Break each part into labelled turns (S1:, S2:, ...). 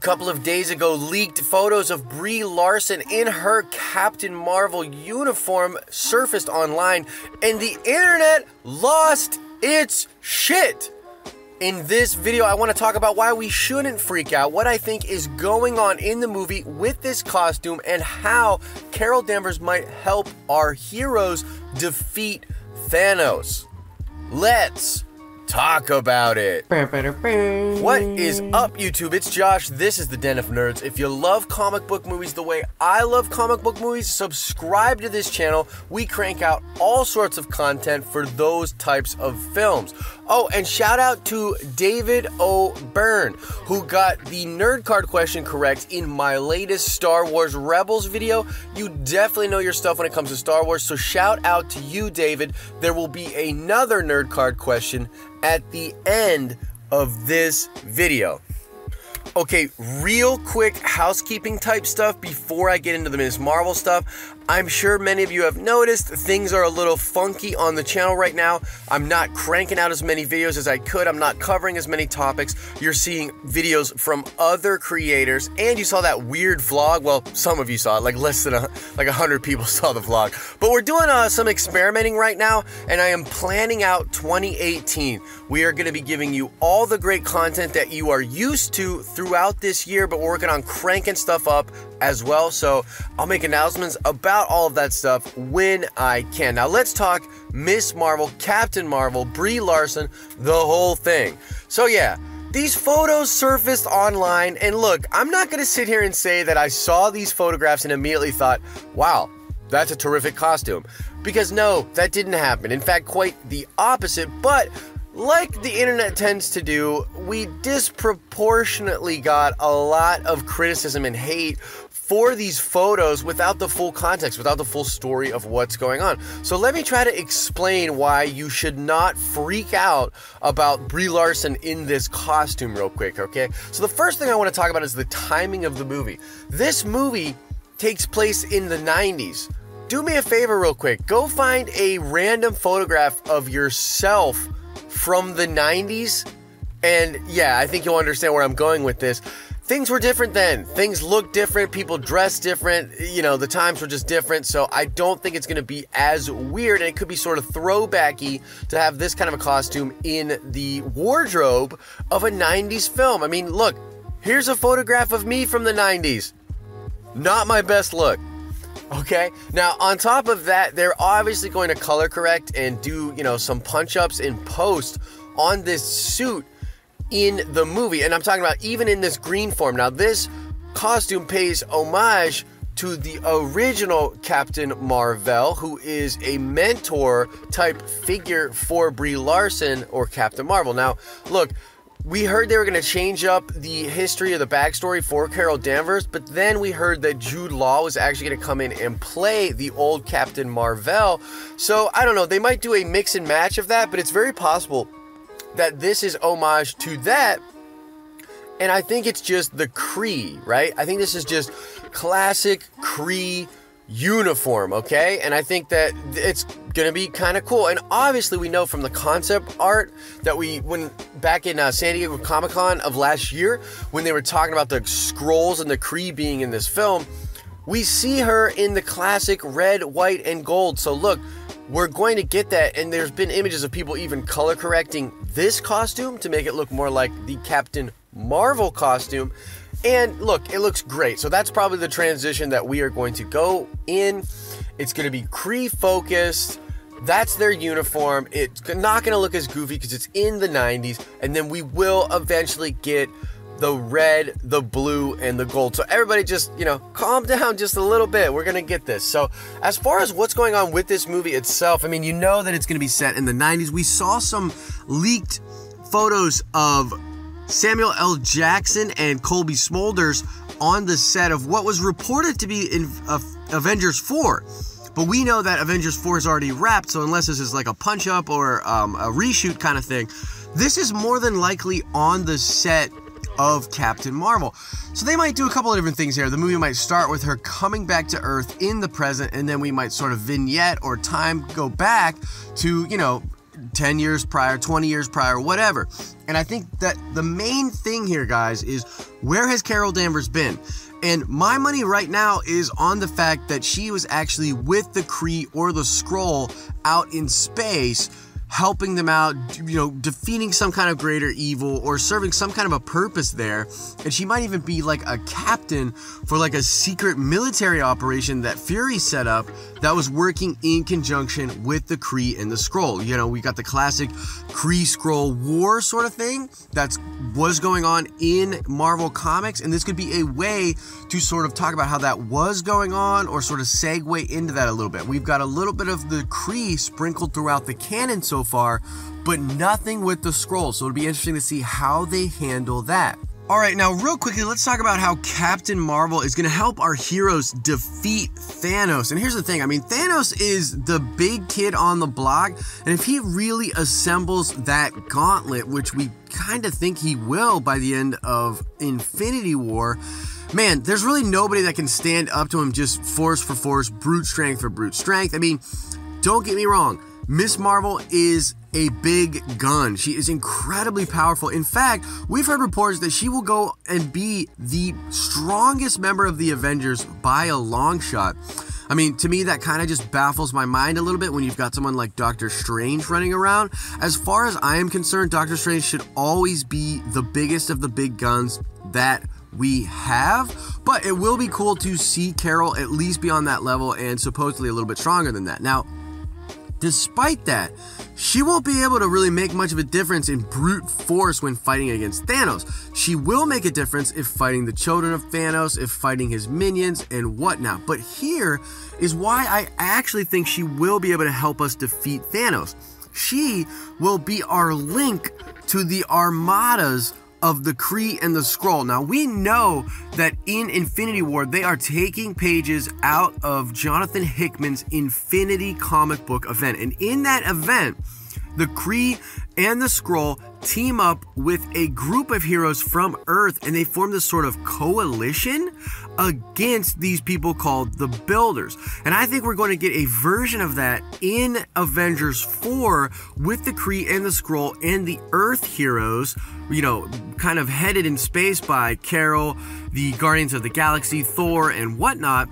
S1: couple of days ago, leaked photos of Brie Larson in her Captain Marvel uniform surfaced online, and the internet lost its shit. In this video, I want to talk about why we shouldn't freak out, what I think is going on in the movie with this costume, and how Carol Danvers might help our heroes defeat Thanos. Let's talk about it. What is up, YouTube? It's Josh. This is the Den of Nerds. If you love comic book movies the way I love comic book movies, subscribe to this channel. We crank out all sorts of content for those types of films. Oh, and shout out to David O. Byrne, who got the nerd card question correct in my latest Star Wars Rebels video. You definitely know your stuff when it comes to Star Wars, so shout out to you, David. There will be another nerd card question at the end of this video. Okay, real quick housekeeping type stuff before I get into the Ms. Marvel stuff. I'm sure many of you have noticed things are a little funky on the channel right now. I'm not cranking out as many videos as I could. I'm not covering as many topics. You're seeing videos from other creators, and you saw that weird vlog. Well, some of you saw it, like less than 100 people saw the vlog. But we're doing some experimenting right now, and I am planning out 2018. We are going to be giving you all the great content that you are used to throughout this year, but we're working on cranking stuff up as well. So I'll make announcements about all of that stuff when I can. Now let's talk Miss Marvel, Captain Marvel, Brie Larson, the whole thing. So yeah, these photos surfaced online, and look, I'm not going to sit here and say that I saw these photographs and immediately thought, wow, that's a terrific costume. Because no, that didn't happen. In fact, quite the opposite. But like the internet tends to do, we disproportionately got a lot of criticism and hate for these photos without the full context, without the full story of what's going on. So let me try to explain why you should not freak out about Brie Larson in this costume real quick, okay? So the first thing I want to talk about is the timing of the movie. This movie takes place in the 90s. Do me a favor real quick. Go find a random photograph of yourself from the 90s, and yeah, I think you'll understand where I'm going with this. Things were different then. Things looked different. People dressed different. You know, the times were just different. So I don't think it's going to be as weird. And it could be sort of throwbacky to have this kind of a costume in the wardrobe of a 90s film. I mean, look, here's a photograph of me from the 90s. Not my best look. Okay, now on top of that, they're obviously going to color correct and do, you know, some punch-ups in post on this suit in the movie. And I'm talking about even in this green form. Now, this costume pays homage to the original Captain Marvel, who is a mentor type figure for Brie Larson or Captain Marvel. Now, look, we heard they were going to change up the history of the backstory for Carol Danvers, but then we heard that Jude Law was actually going to come in and play the old Captain Marvel. So, I don't know, they might do a mix and match of that, but it's very possible that this is homage to that. And I think it's just the Kree, right? I think this is just classic Kree uniform, okay? And I think that it's gonna be kind of cool. And obviously we know from the concept art that when back in San Diego Comic-Con of last year, when they were talking about the Skrulls and the Kree being in this film, we see her in the classic red, white, and gold. So look, we're going to get that, and there's been images of people even color correcting this costume to make it look more like the Captain Marvel costume. And look, it looks great. So that's probably the transition that we are going to go in. It's going to be Kree focused. That's their uniform. It's not going to look as goofy because it's in the 90s. And then we will eventually get the red, the blue, and the gold. So everybody just, you know, calm down just a little bit. We're going to get this. So as far as what's going on with this movie itself, I mean, you know that it's going to be set in the 90s. We saw some leaked photos of Samuel L. Jackson and Colby Smulders on the set of what was reported to be in Avengers 4. But we know that Avengers 4 is already wrapped, so unless this is like a punch-up or a reshoot kind of thing, this is more than likely on the set of Captain Marvel. So they might do a couple of different things here. The movie might start with her coming back to Earth in the present, and then we might sort of vignette or time go back to, you know, 10 years prior, 20 years prior, whatever. And I think that the main thing here, guys, is where has Carol Danvers been? And my money right now is on the fact that she was actually with the Kree or the Skrull out in space, helping them out, you know, defeating some kind of greater evil or serving some kind of a purpose there. And she might even be like a captain for like a secret military operation that Fury set up that was working in conjunction with the Kree and the Skrull. You know, we got the classic Kree-Skrull war sort of thing that was going on in Marvel Comics, and this could be a way to sort of talk about how that was going on or sort of segue into that a little bit. We've got a little bit of the Kree sprinkled throughout the canon so far, but nothing with the Skrull, so it'll be interesting to see how they handle that. Alright, now real quickly, let's talk about how Captain Marvel is going to help our heroes defeat Thanos. And here's the thing, I mean, Thanos is the big kid on the block, and if he really assembles that gauntlet, which we kind of think he will by the end of Infinity War, man, there's really nobody that can stand up to him just force for force, brute strength for brute strength. I mean, don't get me wrong, Miss Marvel is a big gun. She is incredibly powerful. In fact, we've heard reports that she will go and be the strongest member of the Avengers by a long shot. I mean, to me, that kind of just baffles my mind a little bit when you've got someone like Doctor Strange running around. As far as I am concerned, Doctor Strange should always be the biggest of the big guns that we have, but it will be cool to see Carol at least be on that level and supposedly a little bit stronger than that. Now, despite that, she won't be able to really make much of a difference in brute force when fighting against Thanos. She will make a difference if fighting the children of Thanos, if fighting his minions and whatnot. But here is why I actually think she will be able to help us defeat Thanos. She will be our link to the armadas of the Kree and the Skrull. Now, we know that in Infinity War, they are taking pages out of Jonathan Hickman's Infinity comic book event. And in that event, the Kree and the Skrull team up with a group of heroes from Earth, and they form this sort of coalition against these people called the Builders. And I think we're going to get a version of that in Avengers 4 with the Kree and the Skrull and the Earth heroes, you know, kind of headed in space by Carol, the Guardians of the Galaxy, Thor, and whatnot.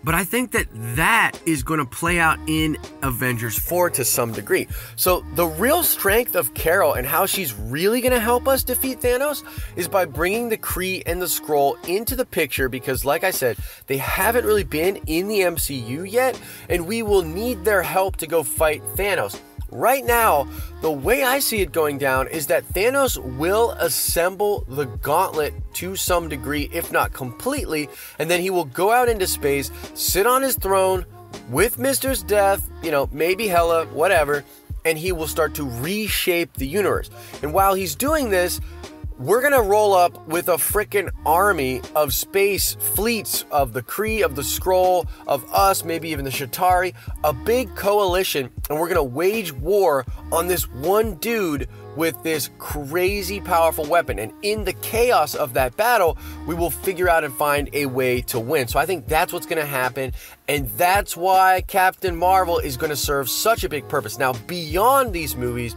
S1: But I think that that is going to play out in Avengers 4 to some degree. So the real strength of Carol and how she's really going to help us defeat Thanos is by bringing the Kree and the Skrull into the picture, because like I said, they haven't really been in the MCU yet, and we will need their help to go fight Thanos. Right now, the way I see it going down is that Thanos will assemble the gauntlet to some degree, if not completely, and then he will go out into space, sit on his throne with Mister's Death, you know, maybe Hela, whatever, and he will start to reshape the universe. And while he's doing this, we're gonna roll up with a frickin' army of space fleets of the Kree, of the Skrull, of us, maybe even the Chitauri, a big coalition, and we're gonna wage war on this one dude with this crazy powerful weapon. And in the chaos of that battle, we will figure out and find a way to win. So I think that's what's gonna happen, and that's why Captain Marvel is gonna serve such a big purpose. Now, beyond these movies,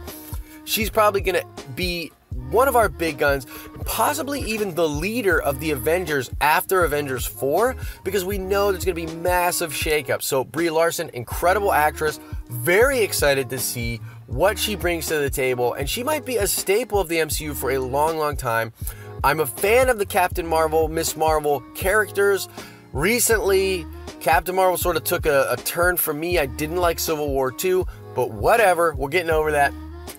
S1: she's probably gonna be one of our big guns, possibly even the leader of the Avengers after Avengers 4, because we know there's going to be massive shakeup. So Brie Larson, incredible actress, very excited to see what she brings to the table, and she might be a staple of the MCU for a long, long time. I'm a fan of the Captain Marvel, Miss Marvel characters. Recently, Captain Marvel sort of took a turn for me. I didn't like Civil War 2, but whatever, we're getting over that.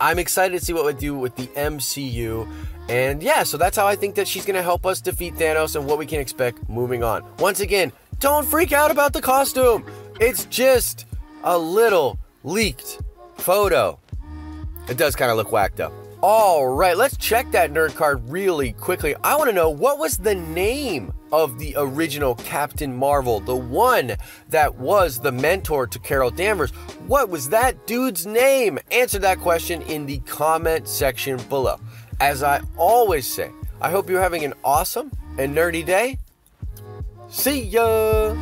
S1: I'm excited to see what we do with the MCU. And yeah, so that's how I think that she's going to help us defeat Thanos and what we can expect moving on. Once again, don't freak out about the costume. It's just a little leaked photo. It does kind of look whacked up. All right, let's check that nerd card really quickly. I want to know, what was the name of the original Captain Marvel, the one that was the mentor to Carol Danvers? What was that dude's name? Answer that question in the comment section below. As I always say, I hope you're having an awesome and nerdy day. See ya!